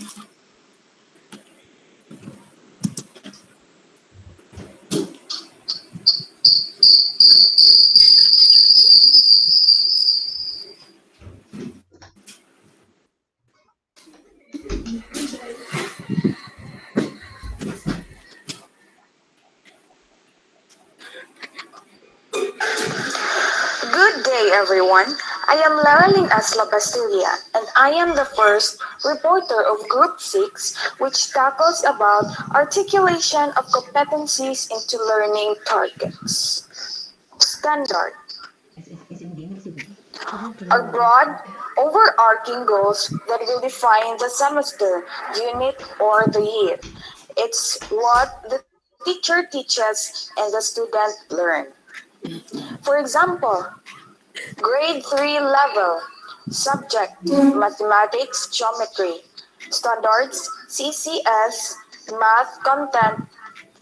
Good day, everyone. I am Laraling Asla Bastulia, and I am the first reporter of Group 6, which tackles about articulation of competencies into learning targets. Standard are broad, overarching goals that will define the semester, unit, or the year. It's what the teacher teaches and the student learn. For example, Grade 3 level. Subject Mathematics Geometry. Standards CCS Math Content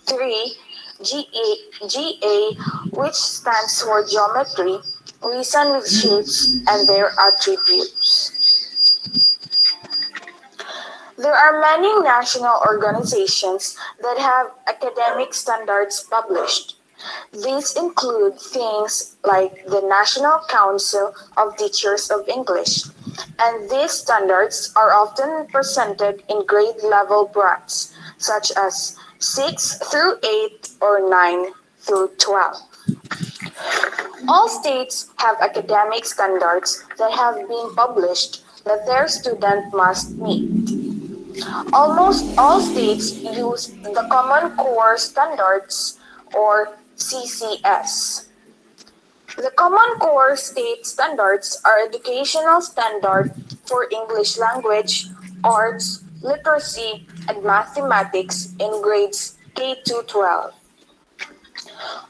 3 GA, which stands for Geometry, Reason with Shapes and their Attributes. There are many national organizations that have academic standards published. These include things like the National Council of Teachers of English, and these standards are often presented in grade level brackets, such as 6 through 8 or 9 through 12. All states have academic standards that have been published that their student must meet. Almost all states use the Common Core Standards or CCS. The Common Core State Standards are educational standards for English language, arts, literacy, and mathematics in grades K to 12.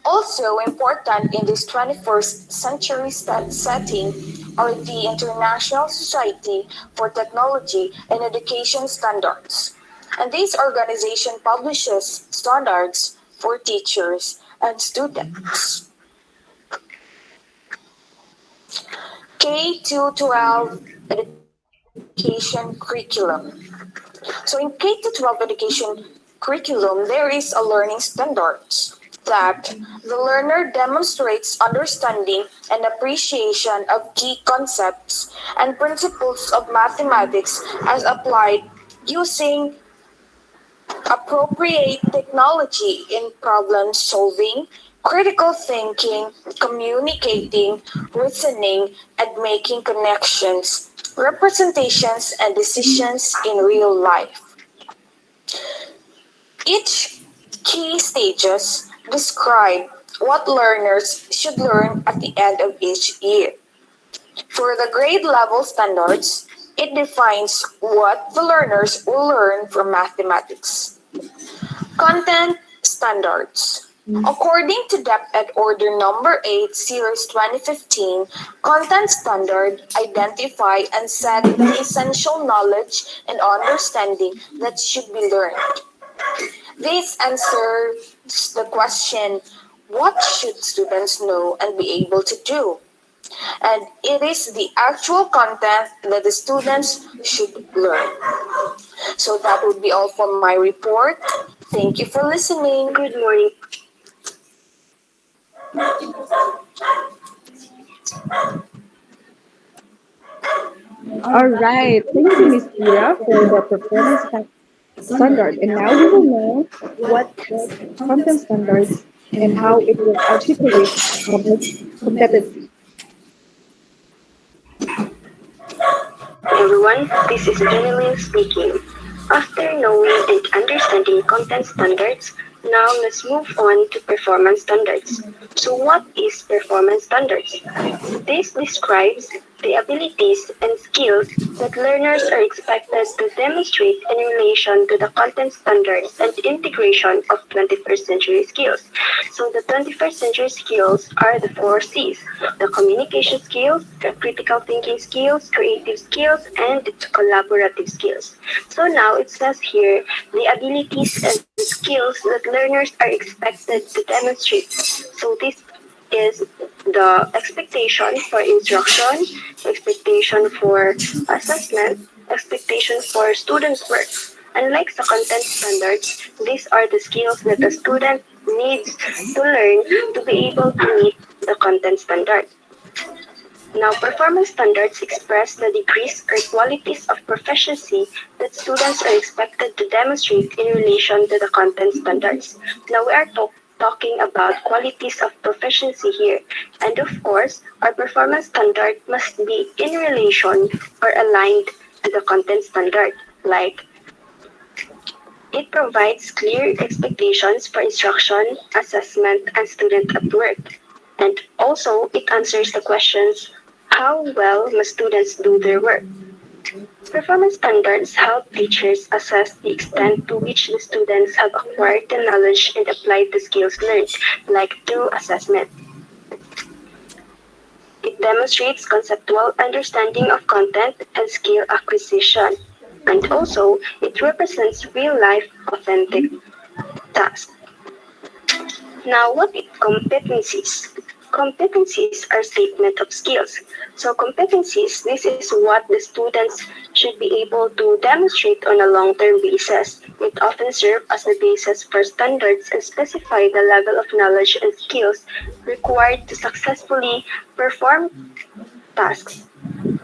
Also important in this 21st century setting are the International Society for Technology and Education Standards. And this organization publishes standards for teachers and students. K to 12 education curriculum. So in K to 12 education curriculum, there is a learning standards that the learner demonstrates understanding and appreciation of key concepts and principles of mathematics as applied using appropriate technology in problem solving, critical thinking, communicating, reasoning, and making connections, representations, and decisions in real life. Each key stages describe what learners should learn at the end of each year. For the grade level standards, it defines what the learners will learn from mathematics. Content standards. According to DepEd Order Number 8, Series 2015, content standard identify and set the essential knowledge and understanding that should be learned. This answers the question, what should students know and be able to do? And it is the actual content that the students should learn. So that would be all for my report. Thank you for listening. Good morning. All right. Thank you, Miss Ira, for the standard. And now we will know what is content standards and how it will articulate competency. Everyone, this is Jeneline speaking. After knowing and understanding content standards, now let's move on to performance standards. So what is performance standards? This describes the abilities and skills that learners are expected to demonstrate in relation to the content standards and integration of 21st century skills. So the 21st century skills are the 4 C's: the communication skills, the critical thinking skills, creative skills, and the collaborative skills. So now it says here the abilities and skills that learners are expected to demonstrate. So this is the expectation for instruction, expectation for assessment, expectation for students' work. Unlike the content standards, these are the skills that the student needs to learn to be able to meet the content standard. Now, performance standards express the degrees or qualities of proficiency that students are expected to demonstrate in relation to the content standards. Now, we are talking about qualities of proficiency here. And of course, our performance standard must be in relation or aligned to the content standard. Like, it provides clear expectations for instruction, assessment, and student at work. And also, it answers the questions, how well must students do their work? Performance standards help teachers assess the extent to which the students have acquired the knowledge and applied the skills learned, like through assessment. It demonstrates conceptual understanding of content and skill acquisition. And also, it represents real-life authentic tasks. Now, what is competencies? Competencies are statement of skills. So competencies, this is what the students should be able to demonstrate on a long-term basis. It often serves as the basis for standards and specify the level of knowledge and skills required to successfully perform tasks.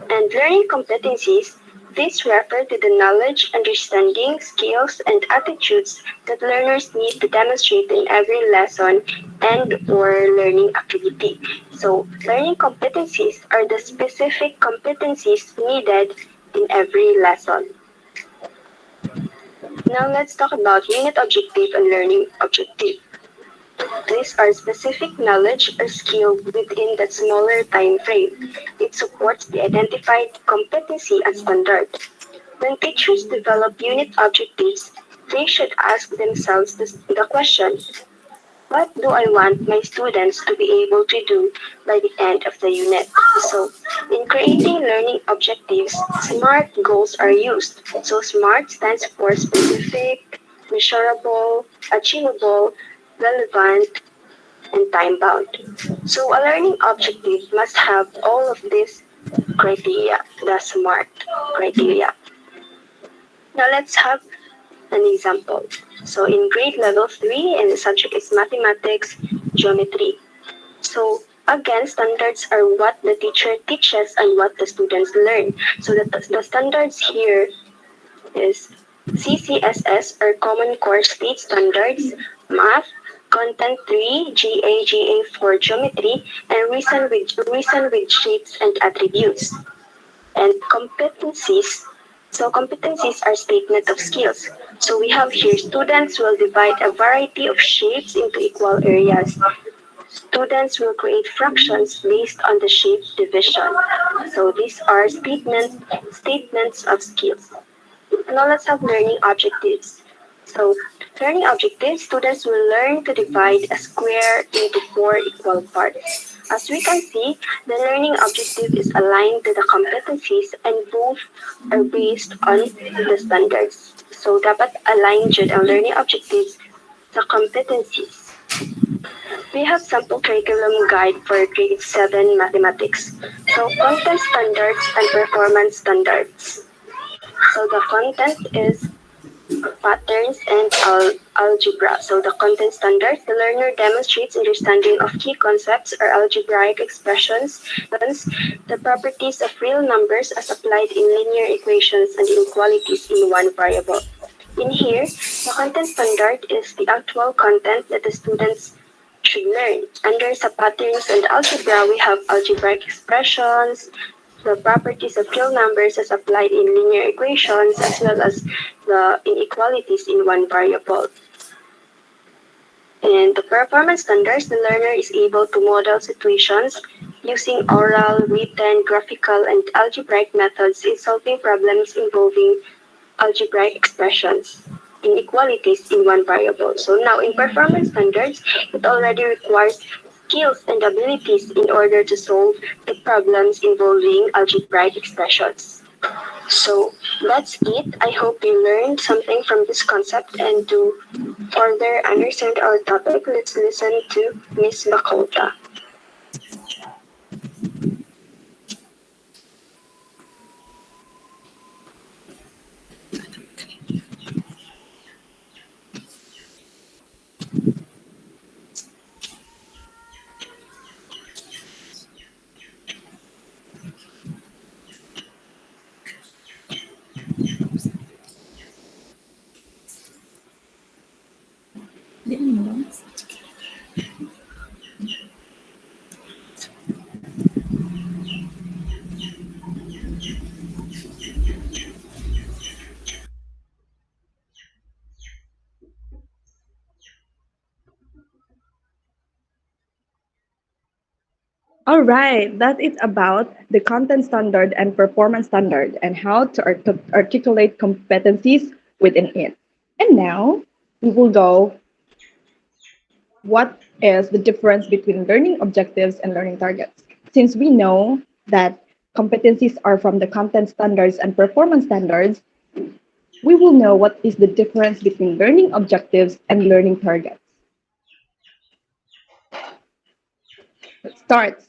And learning competencies, these refer to the knowledge, understanding, skills, and attitudes that learners need to demonstrate in every lesson and or learning activity. So, learning competencies are the specific competencies needed in every lesson. Now let's talk about unit objective and learning objective. These are specific knowledge or skill within that smaller time frame. It supports the identified competency and standard. When teachers develop unit objectives, they should ask themselves the question, what do I want my students to be able to do by the end of the unit? So, in creating learning objectives, SMART goals are used. So, SMART stands for specific, measurable, achievable, relevant, and time bound. So, a learning objective must have all of these criteria, the SMART criteria. Now, let's have an example. So in grade level 3, and the subject is mathematics, geometry. So again, standards are what the teacher teaches and what the students learn. So the standards here is CCSS or Common Core State Standards, Math, Content 3, GA 4 Geometry, and reason with shapes and attributes. And competencies. So competencies are statement of skills. So we have here students will divide a variety of shapes into equal areas. Students will create fractions based on the shape division. So these are statements of skills. Now let's have learning objectives. So learning objectives, students will learn to divide a square into 4 equal parts. As we can see, the learning objective is aligned to the competencies and both are based on the standards. So dapat align dyan ang learning objectives sa competencies. We have sample curriculum guide for grade 7 mathematics. So content standards and performance standards. So the content is patterns and algebra. So the content standards, the learner demonstrates understanding of key concepts or algebraic expressions, the properties of real numbers as applied in linear equations and inequalities in one variable. In here, the content standard is the actual content that the students should learn. Under sa patterns and algebra, we have algebraic expressions, the properties of real numbers as applied in linear equations, as well as the inequalities in one variable. In the performance standards, the learner is able to model situations using oral, written, graphical, and algebraic methods in solving problems involving algebraic expressions, inequalities in one variable. So now in performance standards, it already requires skills and abilities in order to solve the problems involving algebraic expressions. So that's it. I hope you learned something from this concept, and to further understand our topic, let's listen to Miss Bakota. All right, that is about the content standard and performance standard and how to articulate competencies within it. And now we will go what is the difference between learning objectives and learning targets. Since we know that competencies are from the content standards and performance standards, we will know what is the difference between learning objectives and learning targets. Let's start.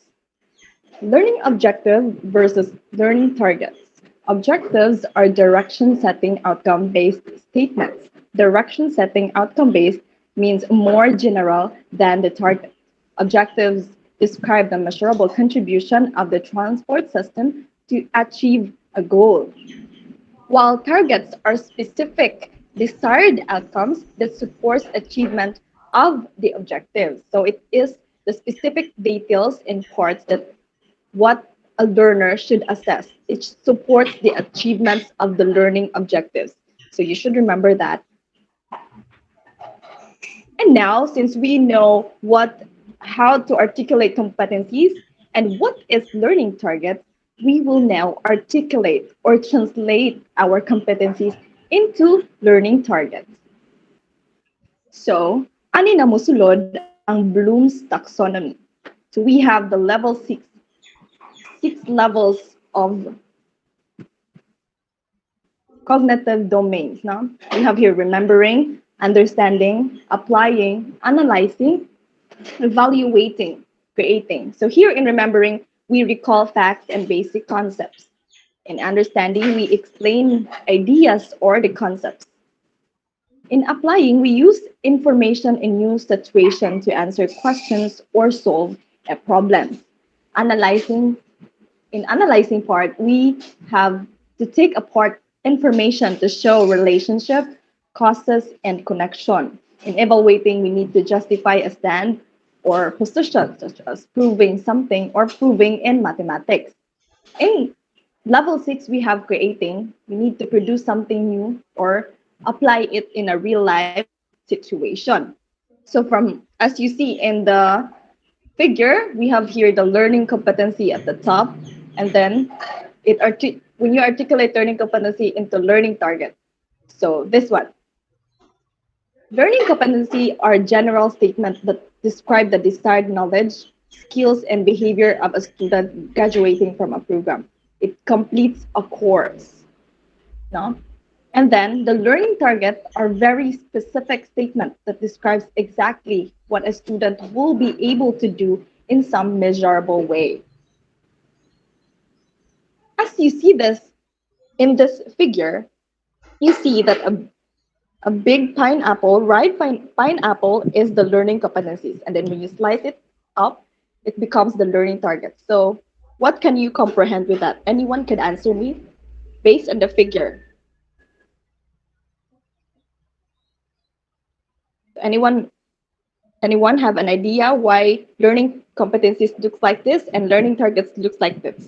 Learning objective versus learning targets. Objectives are direction setting outcome based statements. Direction setting outcome based means more general than the target. Objectives describe the measurable contribution of the transport system to achieve a goal, while targets are specific desired outcomes that support achievement of the objectives. So it is the specific details in parts that what a learner should assess. It supports the achievements of the learning objectives. So you should remember that. And now, since we know how to articulate competencies and what is learning targets, we will now articulate or translate our competencies into learning targets. So, ani na musulod ang Bloom's taxonomy. So we have the level six levels of cognitive domains. No? We have here remembering, understanding, applying, analyzing, evaluating, creating. So here in remembering, we recall facts and basic concepts. In understanding, we explain ideas or the concepts. In applying, we use information in new situations to answer questions or solve a problem. Analyzing, in analyzing part, we have to take apart information to show relationship, causes, and connection. In evaluating, we need to justify a stand or position, such as proving something or proving in mathematics. In level six, we have creating. We need to produce something new or apply it in a real life situation. So from as you see in the figure, we have here the learning competency at the top, and then when you articulate learning competency into learning target. So this one, learning competency are general statements that describe the desired knowledge, skills, and behavior of a student graduating from a program. It completes a course. No? And then the learning targets are very specific statements that describes exactly what a student will be able to do in some measurable way. As you see this in this figure, you see that a big pineapple, pineapple is the learning competencies. And then when you slice it up, it becomes the learning target. So what can you comprehend with that? Anyone can answer me based on the figure. Anyone Anyone have an idea why learning competencies looks like this and learning targets looks like this?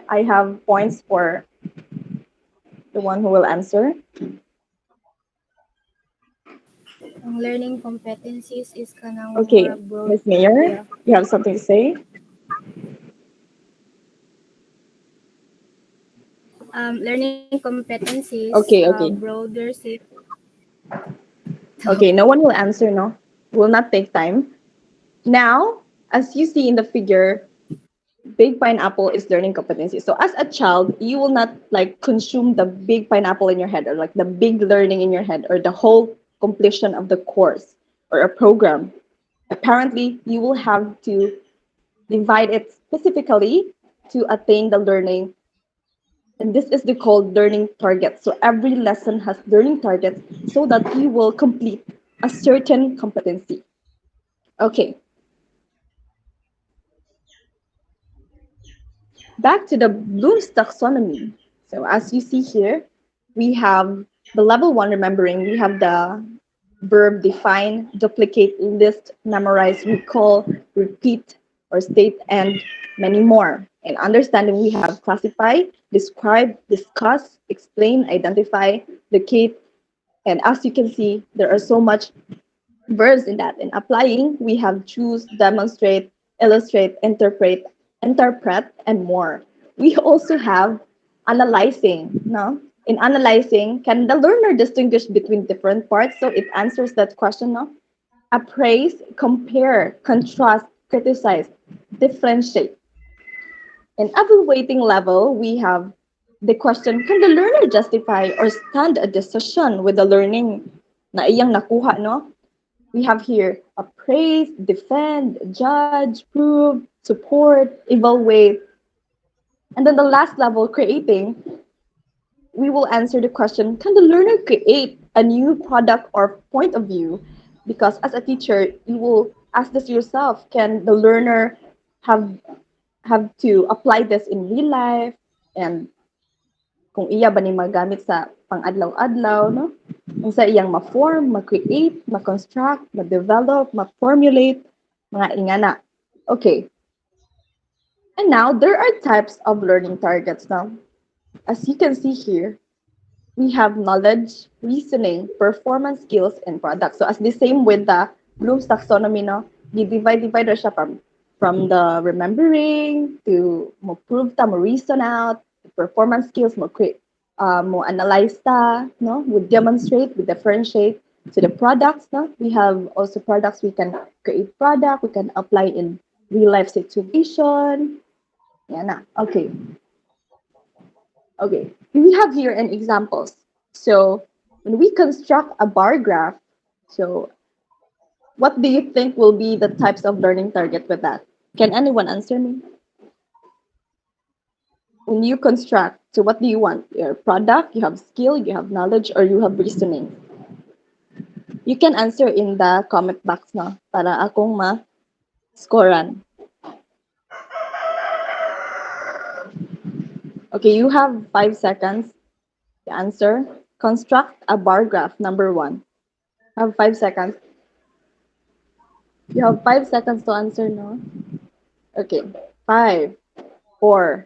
I have points for the one who will answer. Ang learning competencies is kanang Okay, more broad Ms. Mayor, idea. you have something to say? Learning competencies, Okay. broader set. Okay, no one will answer, no? Will not take time. Now, as you see in the figure, big pineapple is learning competency. So as a child, you will not like consume the big pineapple in your head or like the big learning in your head or the whole completion of the course or a program. Apparently, you will have to divide it specifically to attain the learning. And this is the called learning target. So every lesson has learning targets so that you will complete a certain competency. Okay, back to the Bloom's taxonomy. So as you see here, we have the level one remembering, we have the verb define, duplicate, list, memorize, recall, repeat, or state, and many more. In understanding, we have classify, describe, discuss, explain, identify, locate, And as you can see, there are so much verbs in that. In applying, we have choose, demonstrate, illustrate, interpret, and more. We also have analyzing. No? In analyzing, can the learner distinguish between different parts? So it answers that question. No? Appraise, compare, contrast, criticize, differentiate. In evaluating level, we have the question, can the learner justify or stand a decision with the learning na iyang nakuha, no? We have here appraise, defend, judge, prove, support, evaluate. And then the last level, creating, we will answer the question, can the learner create a new product or point of view? Because as a teacher, you will ask this yourself, can the learner have have to apply this in real life and kung iya ba ni magamit sa pang-adlaw-adlaw, no? Kung sa iyang ma-form, ma-create, ma-construct, ma-develop, ma-formulate, mga ingana. Okay. And now, there are types of learning targets now. As you can see here, we have knowledge, reasoning, performance skills, and products. So as the same with the Bloom's taxonomy, no, divide siya from the remembering to mo prove ta, mo reason out, performance skills, mo create, mo analyze ta, no, we demonstrate, we differentiate. So the products, no, we have also products we can create product, we can apply in real life situation. Yeah, na. Okay. Okay, we have here an examples. So when we construct a bar graph, so what do you think will be the types of learning target with that? Can anyone answer me? When you construct, so what do you want? Your product, you have skill, you have knowledge, or you have reasoning? You can answer in the comment box na para akong ma-scorean. Okay, you have 5 seconds to answer. Construct a bar graph, number one. Have 5 seconds. You have 5 seconds to answer, no? Okay. Five, four,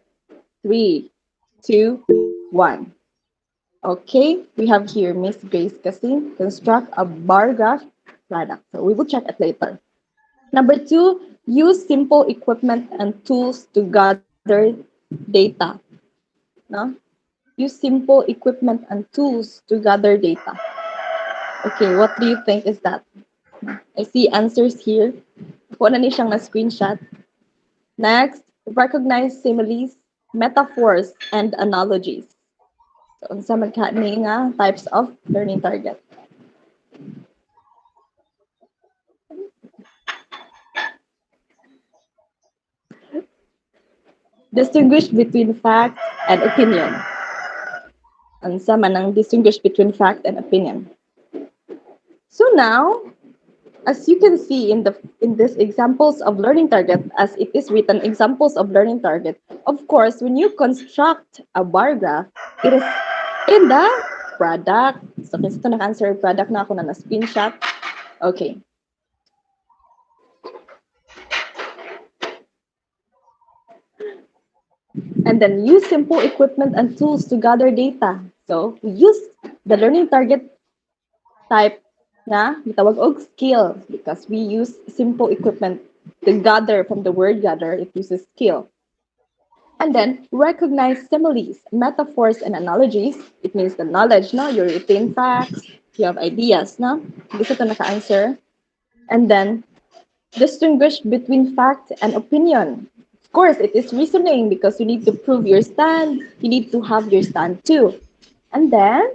three, two, one. Okay. We have here Miss Grace Cassin. Construct a bar graph product. So we will check it later. Number two, use simple equipment and tools to gather data. No? Use simple equipment and tools to gather data. Okay, what do you think is that? I see answers here. Kung ano ni siyang na-screenshot. Next, recognize similes, metaphors, and analogies. So, unsa man ni nga types of learning target. Distinguish between fact and opinion. Unsa man ang distinguish between fact and opinion. So now, as you can see in this examples of learning target, as it is written, examples of learning target, of course, when you construct a bar graph, it is in the product. So, kasi ito naka-answer product na ako na screenshot. Okay. And then use simple equipment and tools to gather data. So, we use the learning target type na gitawag og skill because we use simple equipment to gather from the word gather, it uses skill. And then recognize similes, metaphors, and analogies. It means the knowledge, no? You retain facts, you have ideas, no? Gusto to naka-answer. And then distinguish between fact and opinion. Of course, it is reasoning because you need to prove your stand. You need to have your stand too. And then,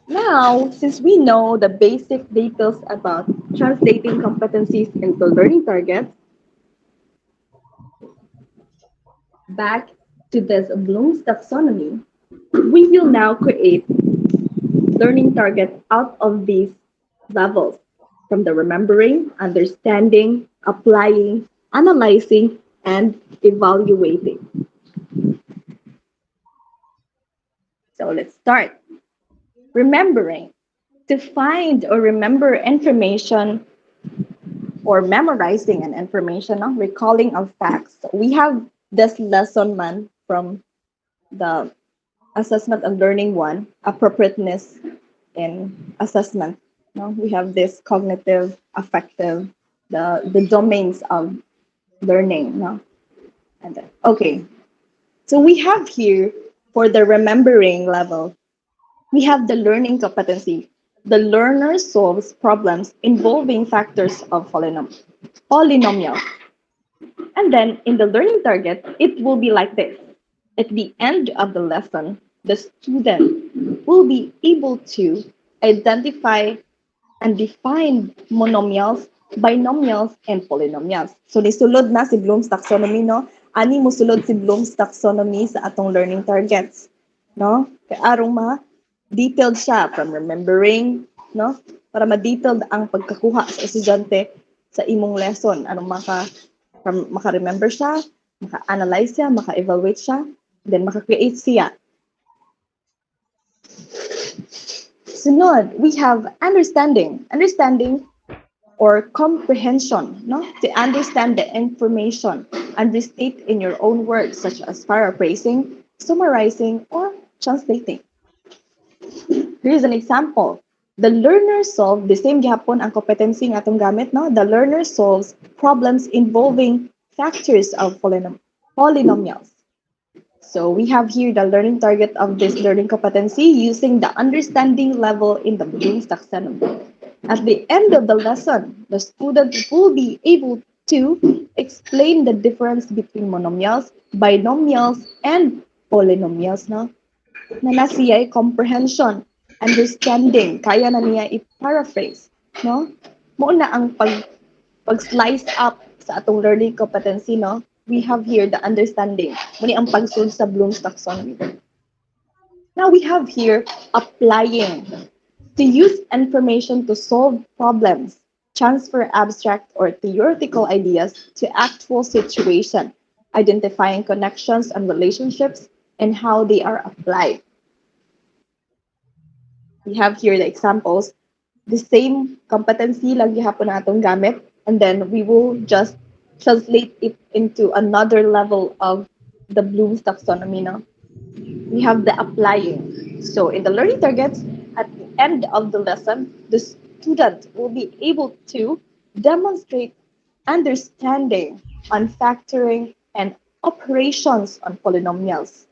now, since we know the basic details about translating competencies into learning targets, back to this Bloom's taxonomy, we will now create learning targets out of these levels from the remembering, understanding, applying, analyzing, and evaluating. So let's start. Remembering. To find or remember information or memorizing an information, no? Recalling of facts. So we have this lesson man from the assessment and learning one, appropriateness in assessment. No, we have this cognitive, affective, the domains of learning. No, and then, okay. So we have here for the remembering level, we have the learning competency. The learner solves problems involving factors of polynomial. And then in the learning target, it will be like this. At the end of the lesson, the student will be able to identify and define monomials, binomials, and polynomials. So nisulod na si Bloom's taxonomy, no? Ani musulod si Bloom's taxonomy sa atong learning targets, no? Kaya arong detailed siya from remembering, no? Para ma-detailed ang pagkakuha sa estudyante sa imong lesson. Anong maka-remember siya, maka-analyze siya, maka-evaluate siya, then maka-create siya. Sunod, we have understanding. Understanding or comprehension, no? To understand the information and restate in your own words, such as paraphrasing, summarizing, or translating. Here's an example. The learner solved, the same gihapon ang competency nga atong gamit, no? The learner solves problems involving factors of polynomials. So we have here the learning target of this learning competency using the understanding level in the Bloom's taxonomy. At the end of the lesson, the student will be able to explain the difference between monomials, binomials, and polynomials. No? Na nasiya'y comprehension, understanding, kaya na niya i-paraphrase. No? Muna ang pag-slice up sa atong learning competency, no? We have here the understanding. Muni ang pagsulod sa Bloom's taxonomy. Now we have here applying. To use information to solve problems, transfer abstract or theoretical ideas to actual situation, identifying connections and relationships and how they are applied. We have here the examples. The same competency lang gihapon na atong gamit, and then we will just translate it into another level of the Bloom's taxonomy. No? We have the applying. So in the learning targets, at the end of the lesson, the student will be able to demonstrate understanding on factoring and operations on polynomials.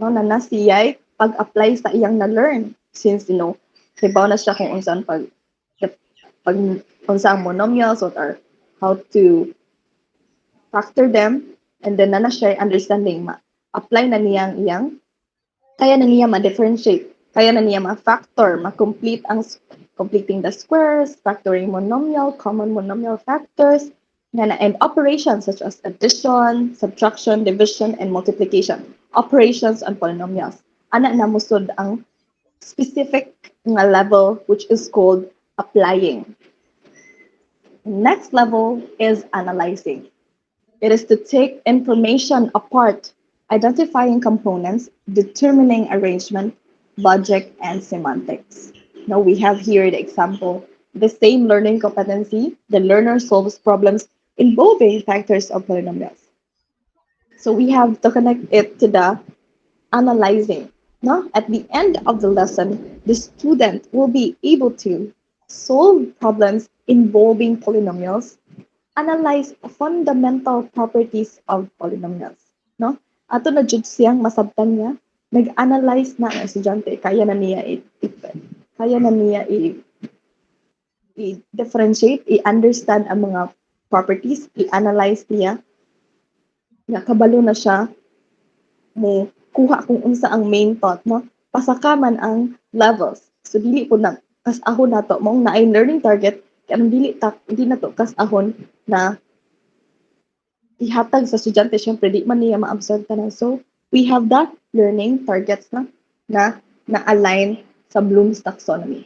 No, na nasiyay pag-apply sa iyang na-learn since, hibaw na siya kung unsan pag unsang monomials, what are, how to factor them, and then na siya understanding apply na niyang iyang kaya na niya ma-differentiate, kaya na niya ma-factor, ma-complete ang completing the squares, factoring monomial, common monomial factors, and operations such as addition, subtraction, division, and multiplication. Operations on polynomials. Ana na musod ang specific nga level which is called applying. Next level is analyzing. It is to take information apart, identifying components, determining arrangement, logic, and semantics. Now we have here the example, the same learning competency, the learner solves problems involving factors of polynomials. So we have to connect it to the analyzing. No? At the end of the lesson, the student will be able to solve problems involving polynomials, analyze fundamental properties of polynomials. No? Ato na jud siyang masabtan niya, nag-analyze na ang estudyante, kaya na niya i-differentiate, i-understand ang mga properties, i-analyze niya, nakabalo na siya mo kuha kung unsa ang main thought, no? Pasakaman ang levels. So dili po na kasahon nato mong naay learning target kaya dili na to kasahon na ihatag sa estudyante, syempre di man niya ma-absorb tanan. So we have that learning targets na align sa Bloom's taxonomy.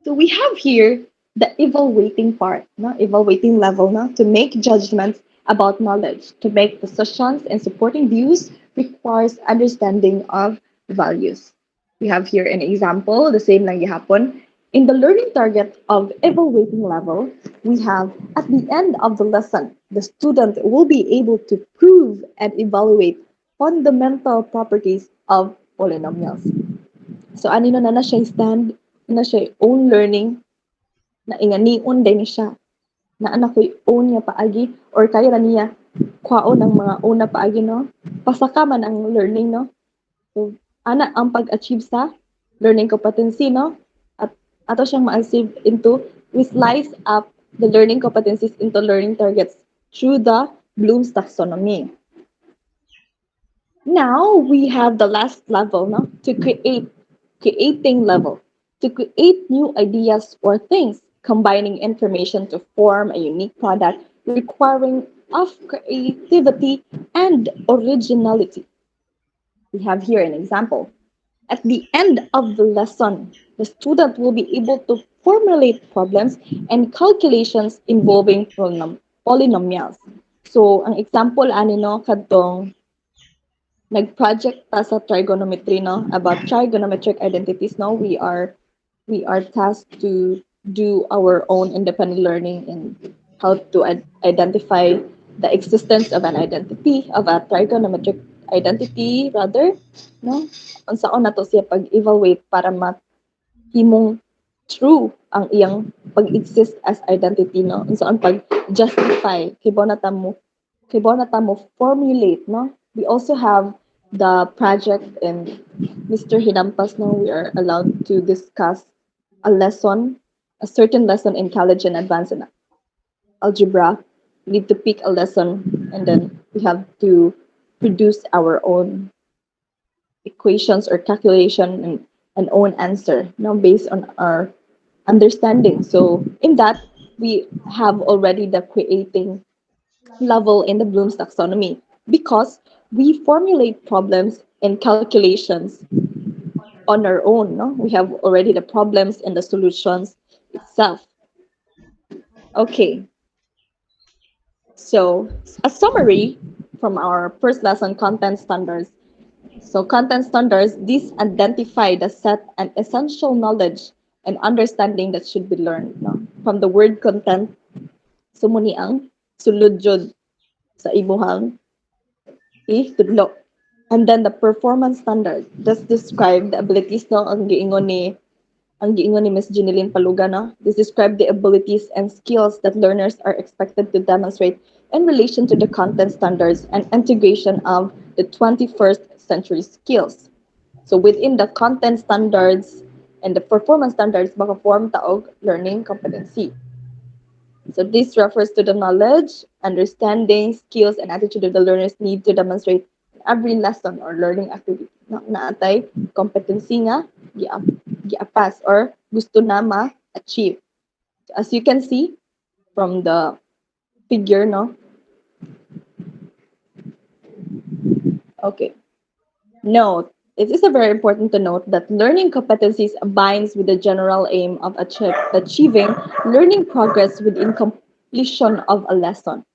So we have here the evaluating part, no? Evaluating level, no? To make judgments about knowledge, to make decisions and supporting views requires understanding of values. We have here an example, the same lang gihapon. In the learning target of evaluating level, we have at the end of the lesson, the student will be able to prove and evaluate fundamental properties of polynomials. So anino na siya stand na siya own learning na inganion din siya na anak ko'y own niya paagi or kaya ra niya kwaon ng mga una paagi no pasaka man ang learning no. So ana ang pag-achieve sa learning competency no at ato siyang ma-achieve into we slice up the learning competencies into learning targets through the Bloom's taxonomy. Now we have the last level no to creating level to create new ideas or things combining information to form a unique product requiring of creativity and originality. We have here an example. At the end of the lesson, the student will be able to formulate problems and calculations involving polynomials. So, ang example ani no kadtong nag-project ta sa trigonometry no about trigonometric identities no we are tasked to do our own independent learning in how to identify the existence of an identity of a trigonometric identity rather no unsaon nato siya pag-evaluate para mahimong true ang iyang pag-exist as identity no unsaon pag-justify kibaw na ta mo formulate no we also have the project and Mr. Hinampas no we are allowed to discuss a lesson a certain lesson in college and advanced in algebra we need to pick a lesson and then we have to produce our own equations or calculation and an own answer no based on our understanding so in that we have already the creating level in the Bloom's taxonomy because we formulate problems and calculations on our own. No? We have already the problems and the solutions itself. Okay, so a summary from our first lesson, content standards. So content standards, these identify the set and essential knowledge and understanding that should be learned. No? From the word content, sumuni ang sulod jud sa ibuhang tudlo. And then the performance standard just describe the abilities no ang giingon ni Miss Jeneline Paluga no. This describe the abilities and skills that learners are expected to demonstrate in relation to the content standards and integration of the 21st century skills. So within the content standards and the performance standards maka-form taog learning competency. So this refers to the knowledge, understanding, skills, and attitude of the learners need to demonstrate in every lesson or learning activity. Naatay competency nga giapas or gusto na ma-achieve. So as you can see from the figure, no? Okay. Note, it is a very important to note that learning competencies aligns with the general aim of achieving learning progress within completion of a lesson.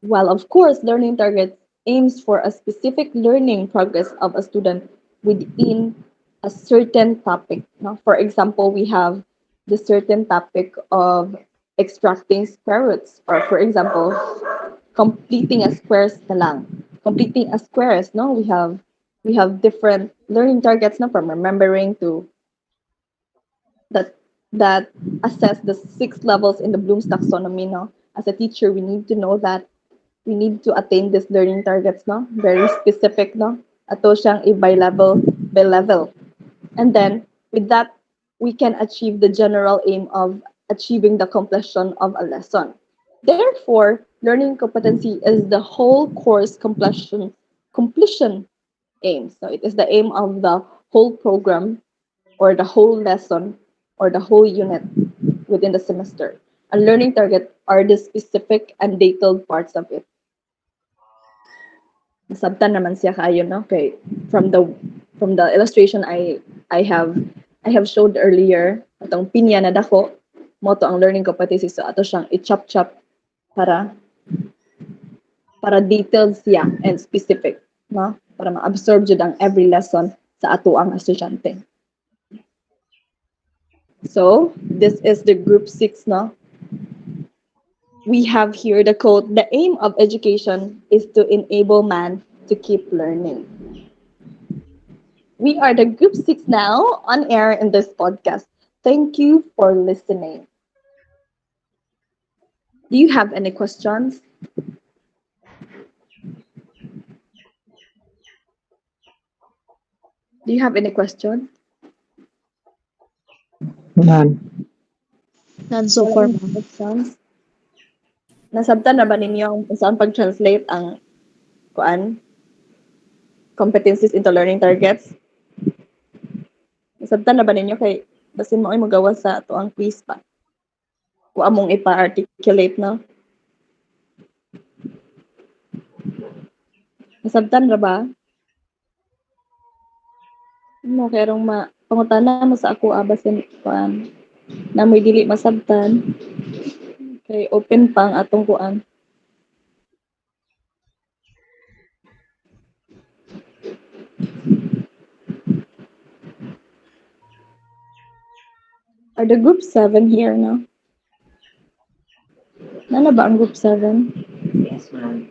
While of course learning targets aims for a specific learning progress of a student within a certain topic. No? For example, we have the certain topic of extracting square roots, or for example, completing a squares na lang. Completing a squares, no? We have different learning targets no? From remembering to that that assess the 6 levels in the Bloom's taxonomy. No? As a teacher, we need to know that we need to attain these learning targets, no? Very specific, no? Ato siyang by level, by level. And then, with that, we can achieve the general aim of achieving the completion of a lesson. Therefore, learning competency is the whole course completion aim. So it is the aim of the whole program or the whole lesson or the whole unit within the semester. A learning target are the specific and detailed parts of it. Nasabtan naman siya kayo no kay from the illustration I have showed earlier atong pinya na dako mo to ang learning competency so ato siyang i-chop para para detailed siya and specific no para ma-absorb jud ang every lesson sa ato ang estudyante. So this is the group 6 no. We have here the quote, the aim of education is to enable man to keep learning. We are the Group 6 now on air in this podcast. Thank you for listening. Do you have any questions? Do you have any questions? None. None so Wala far, kang ma'am. questions? Nasabtan na ba ninyo kung saan pag-translate ang kuan competencies into learning targets? Nasabtan na ba ninyo kay basin mo ay magawa sa ato ang quiz pa? Wa among ipa-articulate no? Nasabtan ra ba? Ano kay rong pangutana mo sa ako basin kuan na mo'y dili masabtan kay open pa ang atong kuan. Are the group 7 here no? Nana ba ang group 7? Yes, ma'am.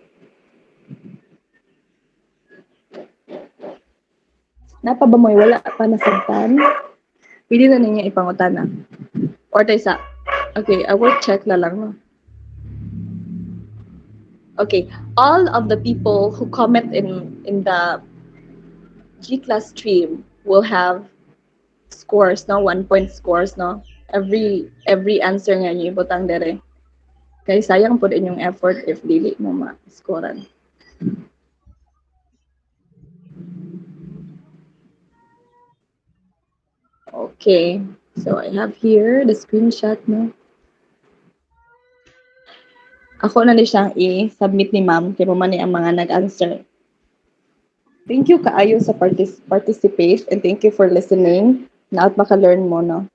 Napa ba mo'y wala pa nasabtan? Pwede na ninyo ipangutana. Or tayo sa, okay, I will check na lang. No? Okay, all of the people who comment in the G-class stream will have scores, no? 1 point scores, no? Every answer nga niyo ibutang dere. Kaya sayang po inyong effort if dili mo ma-scorean. Okay, so I have here the screenshot, no? Ako na ni siyang i-submit ni ma'am kay mo man ni ang mga nag-answer. Thank you kaayo sa participate and thank you for listening. Naat maka-learn mo, no?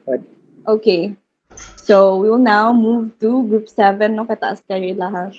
But Okay. So we will now move to group 7, no? Kataas kayo lahat.